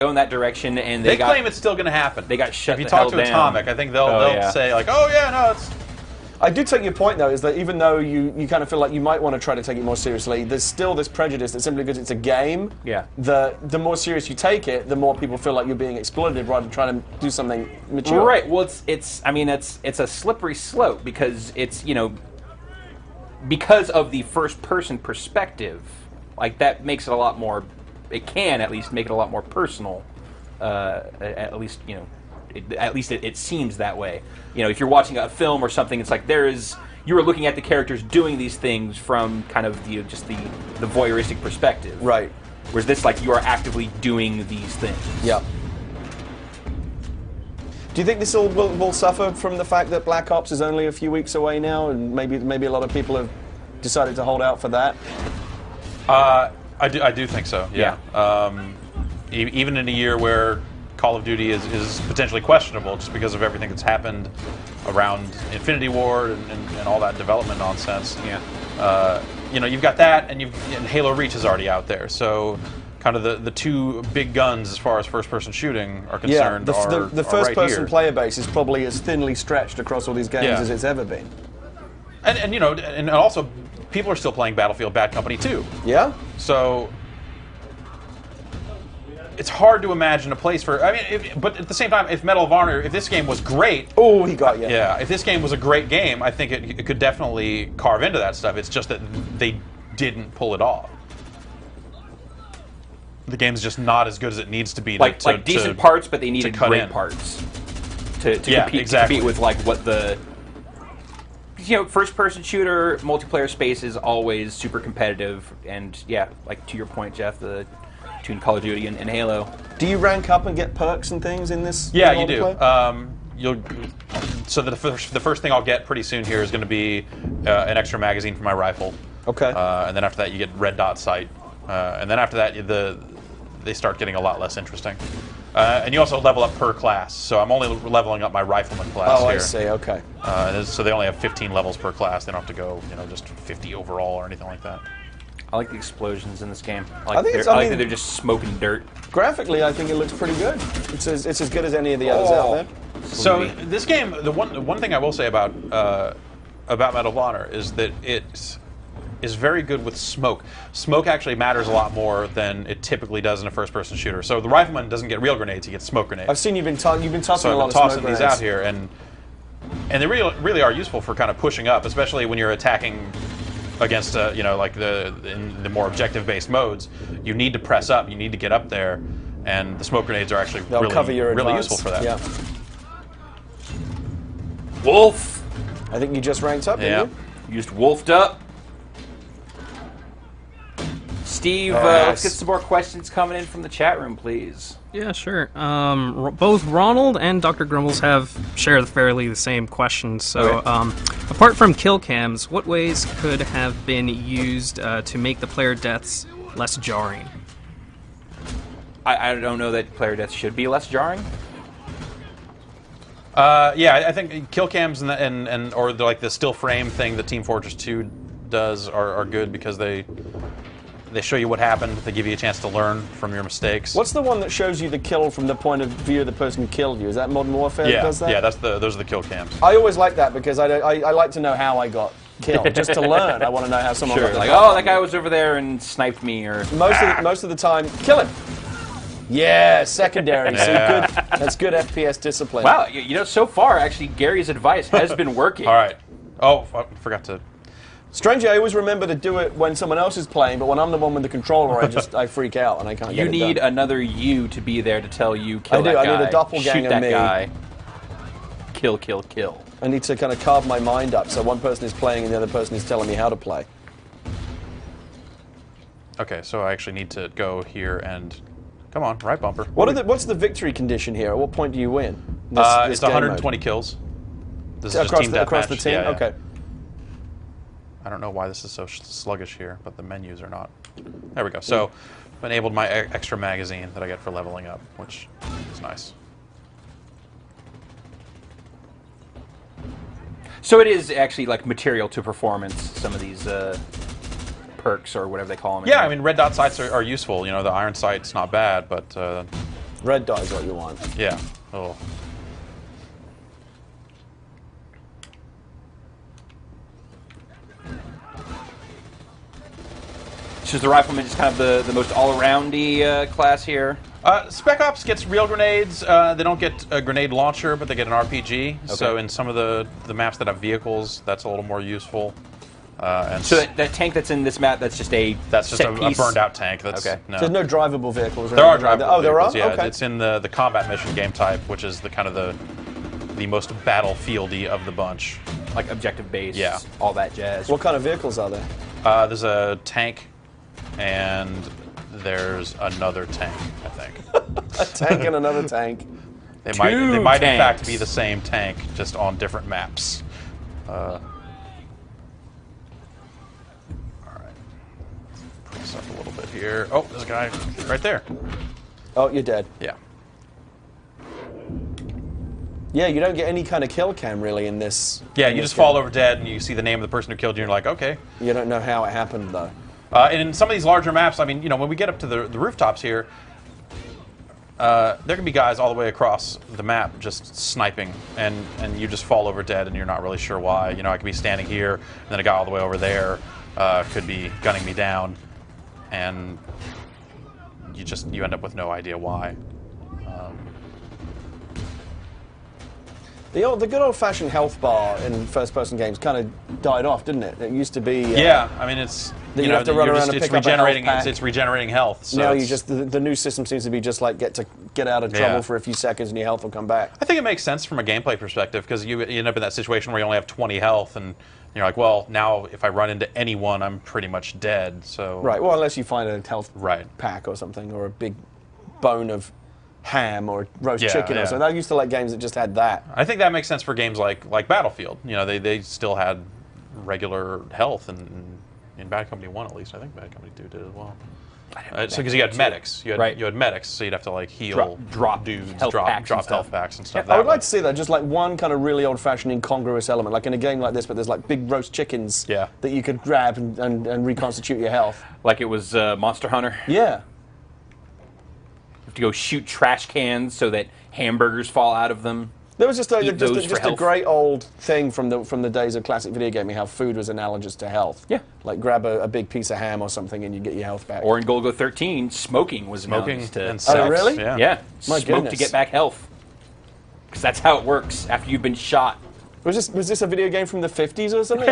go in that direction, and they claim it's still going to happen. They got shut. If you talk to Atomic, I think they'll say like, "Oh yeah, no, it's." I do take your point, though, is that even though you kind of feel like you might want to try to take it more seriously, there's still this prejudice that simply because it's a game, the more serious you take it, the more people feel like you're being exploited rather than trying to do something mature. Right. Well, it's a slippery slope because it's, because of the first-person perspective, like that makes it a lot more. It can at least make it a lot more personal. At least it seems that way. If you're watching a film or something, it's like you are looking at the characters doing these things from kind of the voyeuristic perspective. Right. Whereas this, like, you are actively doing these things. Yeah. Do you think this will suffer from the fact that Black Ops is only a few weeks away now, and maybe a lot of people have decided to hold out for that? I do think so. Yeah. Even in a year where Call of Duty is potentially questionable just because of everything that's happened around Infinity War and all that development nonsense. Yeah. You've got that, and Halo Reach is already out there. So, kind of the two big guns as far as first-person shooting are concerned. Yeah, the first-person right player base is probably as thinly stretched across all these games as it's ever been. And also, people are still playing Battlefield Bad Company 2. Yeah. So. It's hard to imagine a place for. But at the same time, if Medal of Honor, if this game was great, oh, he got you. Yeah, if this game was a great game, I think it could definitely carve into that stuff. It's just that they didn't pull it off. The game's just not as good as it needs to be. Like decent parts, but they needed great parts to compete with like what the. First-person shooter multiplayer space is always super competitive, and like to your point, Jeff, between Call of Duty and Halo. Do you rank up and get perks and things in this? Yeah, you do. So the first thing I'll get pretty soon here is going to be an extra magazine for my rifle. Okay. And then after that, you get red dot sight. And then after that, they start getting a lot less interesting. And you also level up per class. So I'm only leveling up my rifleman class here. Oh, I see. Okay. So they only have 15 levels per class. They don't have to go, just 50 overall or anything like that. I like the explosions in this game. I think that they're just smoking dirt. Graphically, I think it looks pretty good. It's as good as any of the others out there. So this game, the one thing I will say about Medal of Honor is that it is very good with smoke. Smoke actually matters a lot more than it typically does in a first-person shooter. So the rifleman doesn't get real grenades; he gets smoke grenades. I've seen you've been tossing a lot of smoke grenades. So I've been tossing these out here, and they really are useful for kind of pushing up, especially when you're attacking against like in the more objective-based modes. You need to press up. You need to get up there, and the smoke grenades are actually really useful for that. Yeah. Wolf. I think you just ranked up. Didn't you? Just wolfed up. Steve, let's get some more questions coming in from the chat room, please. Yeah, sure. Both Ronald and Dr. Grumbles share fairly the same questions. So, apart from kill cams, what ways could have been used to make the player deaths less jarring? I don't know that player deaths should be less jarring. I think kill cams or like the still frame thing that Team Fortress 2 does are good because they show you what happened. They give you a chance to learn from your mistakes. What's the one that shows you the kill from the point of view of the person who killed you? Is that Modern Warfare that does that? Yeah, those are the kill cams. I always like that because I like to know how I got killed. Just to learn, I want to know how someone got like, oh, that guy was over there and sniped me, or most of the time, kill him. Yeah, secondary. So good. That's good FPS discipline. Wow, so far, actually, Gary's advice has been working. All right. Oh, I forgot to. Strangely, I always remember to do it when someone else is playing, but when I'm the one with the controller, I freak out and I can't get it done. You need another you to be there to tell you, kill that guy. I need a doppelganger shoot that me. guy. Kill, kill, kill. I need to kind of carve my mind up so one person is playing and the other person is telling me how to play. Okay, so I actually need to go here and... Come on, right bumper. What's the victory condition here? At what point do you win? It's 120 kills. This is just team deathmatch. Across the team? Yeah. Okay. I don't know why this is so sluggish here, but the menus are not. There we go. So I've enabled my extra magazine that I get for leveling up, which is nice. So it is actually like material to performance, some of these perks or whatever they call them. Yeah, I mean, red dot sights are useful. The iron sight's not bad, but Red dot is what you want. Yeah. Oh. So the rifleman is kind of the most all-aroundy class here. Spec Ops gets real grenades. They don't get a grenade launcher, but they get an RPG. Okay. So in some of the maps that have vehicles, that's a little more useful. And so that tank that's in this map, that's just a burned out tank. That's, okay. No. So there's no drivable vehicles. There are drivable. Oh, there are. Yeah, okay. It's in the combat mission game type, which is the kind of the most battlefieldy of the bunch. Like objective base. Yeah. All that jazz. What kind of vehicles are there? There's a tank, and there's another tank, I think. A tank and another tank. They might in fact be the same tank, just on different maps. All right. Put this up a little bit here. Oh, there's a guy right there. Oh, you're dead. Yeah. Yeah, you don't get any kind of kill cam really in this. Yeah, you just fall over dead, and you see the name of the person who killed you, and you're like, okay. You don't know how it happened, though. And in some of these larger maps, I mean, you know, when we get up to the rooftops here, there can be guys all the way across the map just sniping, and you just fall over dead, and you're not really sure why. You know, I could be standing here, and then a guy all the way over there could be gunning me down, and you end up with no idea why. The good old-fashioned health bar in first-person games kind of died off, didn't it? It used to be. Yeah, I mean it's you have to run around and pick up a health pack. It's regenerating health. So now you just the new system seems to be just like get out of trouble for a few seconds and your health will come back. I think it makes sense from a gameplay perspective because you end up in that situation where you only have 20 health and you're like, well, now if I run into anyone, I'm pretty much dead. So right. Well, unless you find a health pack or something, or a big bone of ham or roast chicken or something. I used to like games that just had that. I think that makes sense for games like Battlefield. You know, they still had regular health, and in Bad Company 1 at least, I think Bad Company 2 did as well. So because you had medics, you had medics, so you'd have to like heal, drop dudes, health drop packs health packs and stuff. I would like to see that, just like one kind of really old-fashioned incongruous element, like in a game like this, but there's like big roast chickens that you could grab and reconstitute your health. Like it was Monster Hunter. Yeah. To go shoot trash cans so that hamburgers fall out of them. There was just a great old thing from the days of classic video gaming, how food was analogous to health. Yeah. Like grab a big piece of ham or something and you get your health back. Or in Golgo 13, smoking was analogous to and sex. Oh, really? Yeah. My Smoke goodness. to get back health. Because that's how it works after you've been shot. Was this a video game from the 50s or something?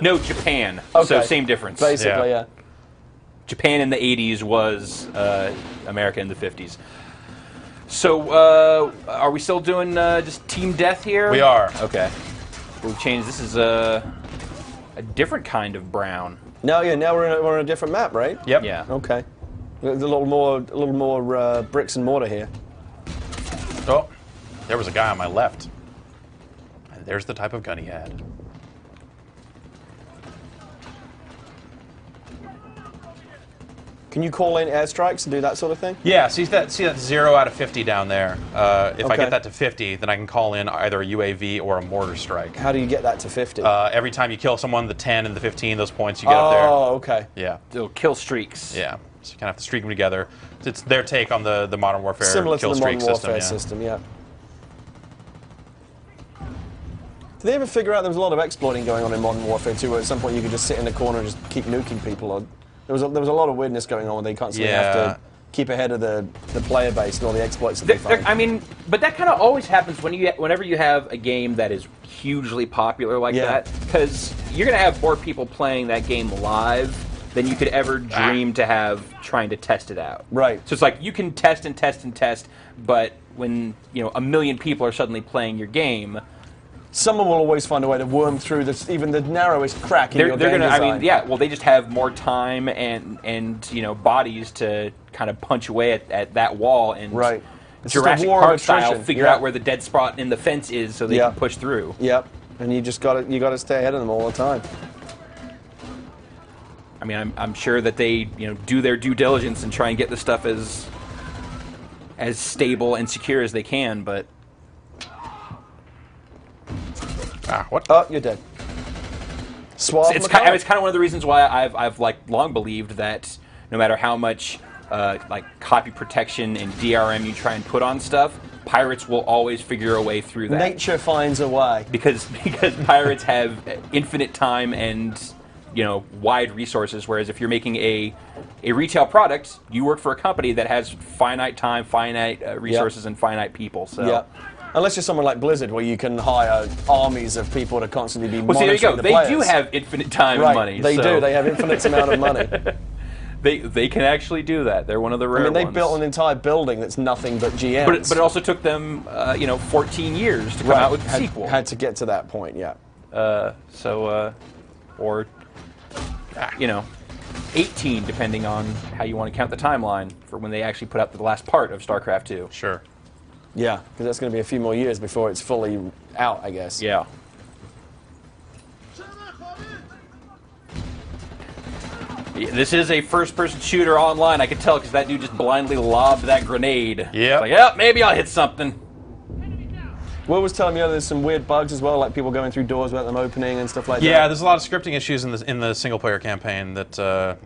No, Japan. Okay. So same difference. Basically, yeah. Japan in the 80s was America in the 50s. So, are we still doing just team death here? We are. Okay. We've changed. This is a different kind of brown. Now we're in a different map, right? Yep. Yeah. Okay. A little more bricks and mortar here. Oh, there was a guy on my left. And there's the type of gun he had. Can you call in airstrikes and do that sort of thing? Yeah, see that 0 out of 50 down there. If I get that to 50, then I can call in either a UAV or a mortar strike. How do you get that to 50? Every time you kill someone, the 10 and the 15, those points you get up there. Oh, okay. Yeah. Little kill streaks. Yeah. So you kind of have to streak them together. It's their take on the Modern Warfare Similar kill to the streak Modern Warfare system, yeah. Did they ever figure out there was a lot of exploiting going on in Modern Warfare 2, where at some point you could just sit in a corner and just keep nuking people? Or there was a lot of weirdness going on where they constantly have to keep ahead of the player base and all the exploits that they find. I mean, but that kind of always happens whenever you have a game that is hugely popular like that, because you're going to have more people playing that game live than you could ever dream to have trying to test it out. Right. So it's like you can test and test and test, but when 1 million people are suddenly playing your game, someone will always find a way to worm through even the narrowest crack in your game design. I mean, yeah. Well, they just have more time and bodies to kind of punch away at that wall and Jurassic Park style figure out where the dead spot in the fence is so they can push through. Yep. And you just got to stay ahead of them all the time. I mean, I'm sure that they do their due diligence and try and get the stuff as stable and secure as they can, but. What? Oh, you're dead. It's kind of one of the reasons why I've like long believed that no matter how much like copy protection and DRM you try and put on stuff, pirates will always figure a way through that. Nature finds a way. Because pirates have infinite time and wide resources, whereas if you're making a retail product, you work for a company that has finite time, finite resources, and finite people. So. Yeah. Unless you're someone like Blizzard, where you can hire armies of people to constantly be monitoring there you go. the They players. do have infinite time and money. They do. They have infinite amount of money. They can actually do that. They're one of the rare ones. They built an entire building that's nothing but GMs. But it also took them 14 years to come out with the sequel. Had to get to that point, yeah. Or 18, depending on how you want to count the timeline for when they actually put out the last part of StarCraft 2. Sure. Yeah, because that's going to be a few more years before it's fully out, I guess. Yeah. This is a first-person shooter online. I could tell because that dude just blindly lobbed that grenade. Yeah. Like, maybe I'll hit something. Will was telling me there's some weird bugs as well, like people going through doors without them opening and stuff like that. Yeah, there's a lot of scripting issues in the single-player campaign that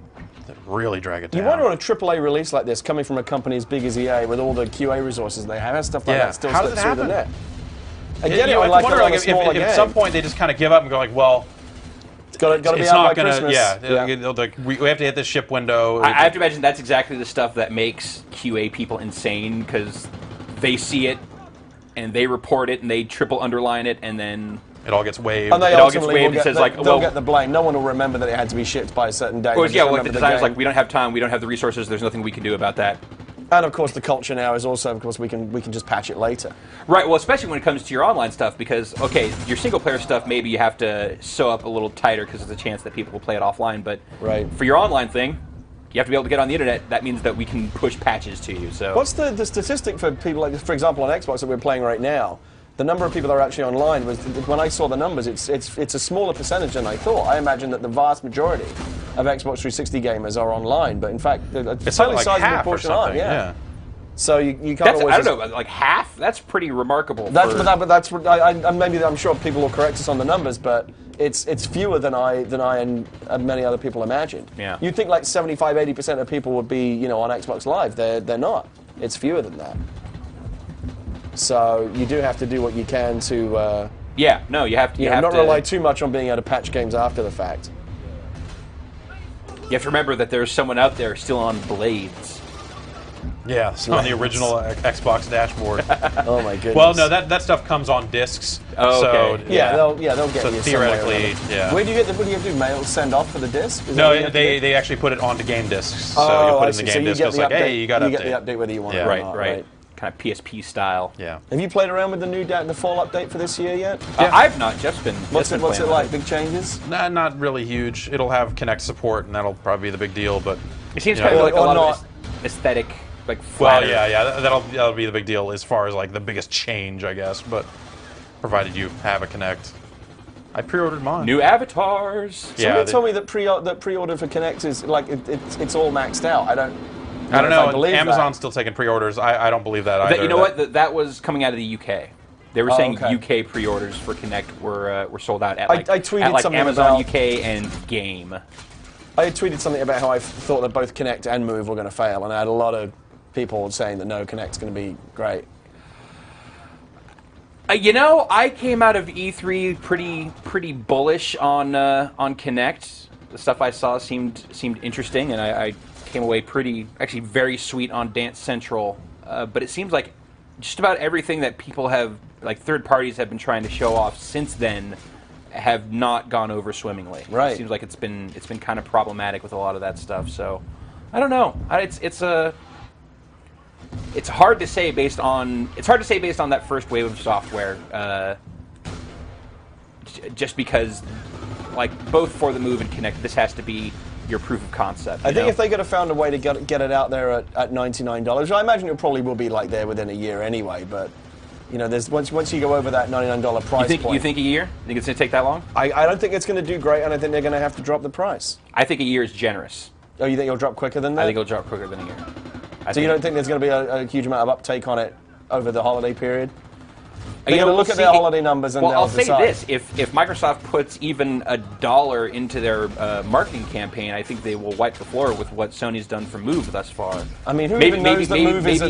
really drag it down. You wonder on a AAA release like this, coming from a company as big as EA, with all the QA resources they have, stuff like that still How does slips it through the happen? net. I get it on I like wonder, a if smaller game. at some point they just kind of give up and go like, well, it's got to be it's out not by gonna. Christmas. Yeah, we have to hit this ship window. I have to imagine that's exactly the stuff that makes QA people insane, because they see it and they report it and they triple underline it, and then it all gets waved. And they it all gets ultimately waved will and says like, they'll get the blame. No one will remember that it had to be shipped by a certain date. Or, They'll yeah, just like the remember designer's game. like, we don't have time, we don't have the resources, there's nothing we can do about that. And of course, the culture now is also, of course, we can just patch it later. Right, well, especially when it comes to your online stuff, because, okay, your single-player stuff, maybe you have to sew up a little tighter because there's a chance that people will play it offline, but for your online thing, you have to be able to get on the internet. That means that we can push patches to you. So what's the statistic for people, like, for example, on Xbox that we're playing right now? The number of people that are actually online was, when I saw the numbers, it's a smaller percentage than I thought. I imagined that the vast majority of Xbox 360 gamers are online, but in fact, it's fairly like sizable half or portion something. aren't. Yeah. So you can't that's, always. I don't know, like half? That's pretty remarkable. I'm sure people will correct us on the numbers, but it's fewer than I and many other people imagined. Yeah. You'd think like 75-80% of people would be on Xbox Live. They're not. It's fewer than that. So you do have to do what you can to. You have to. You have not to rely too much on being able to patch games after the fact. You have to remember that there's someone out there still on blades. Yeah, it's on the original Xbox dashboard. Oh my goodness. Well, no, that stuff comes on discs. Oh, okay. So, they'll get so you theoretically, somewhere. yeah. Where do you get what do you do? Mail send off for the disc? Is that No, what you have to do? they actually put it onto game discs. So Oh, you put I it in the see. game So disc. you It's get like, the update. hey, you got to You update. get the update whether you want it Yeah. or not. Right. Kind of PSP style. Yeah. Have you played around with the fall update for this year yet? I've not just been. What's just it been playing like? with Big changes? Nah, not really huge. It'll have Kinect support, and that'll probably be the big deal. But It seems you know, kind of like a or lot not. of aesthetic, like well, flatter. yeah, that'll be the big deal as far as like the biggest change, I guess. But provided you have a Kinect, I pre-ordered mine. New avatars. Somebody told me that pre-order for Kinect is like it's all maxed out. I don't I don't know. if I believe Amazon's that. still taking pre-orders. I don't believe that either. You know what? That was coming out of the UK. They were saying okay. UK pre-orders for Kinect were sold out at I like, tweeted at like something Amazon about- UK and Game. I had tweeted something about how I thought that both Kinect and Move were going to fail, and I had a lot of people saying that no, Kinect's going to be great. I came out of E3 pretty bullish on Kinect. The stuff I saw seemed interesting, and I came away actually very sweet on Dance Central. But it seems like just about everything that people have, like third parties have been trying to show off since then, have not gone over swimmingly. Right. It seems like it's been kind of problematic with a lot of that stuff. So I don't know. It's hard to say based on that first wave of software. Just because, like both for the Move and Kinect, this has to be your proof of concept. I think if they could have found a way to get it out there at $99, I imagine it probably will be like there within a year anyway. But there's once you go over that $99 price point. You think a year? You think it's going to take that long? I don't think it's going to do great, and I think they're going to have to drop the price. I think a year is generous. Oh, you think it'll drop quicker than that? I think it'll drop quicker than a year. So you don't think there's going to be a huge amount of uptake on it over the holiday period? They're going to look at their holiday numbers and well, they'll I'll say decide. this: if Microsoft puts even $1 into their marketing campaign, I think they will wipe the floor with what Sony's done for Move thus far. I mean, who even knows that Move is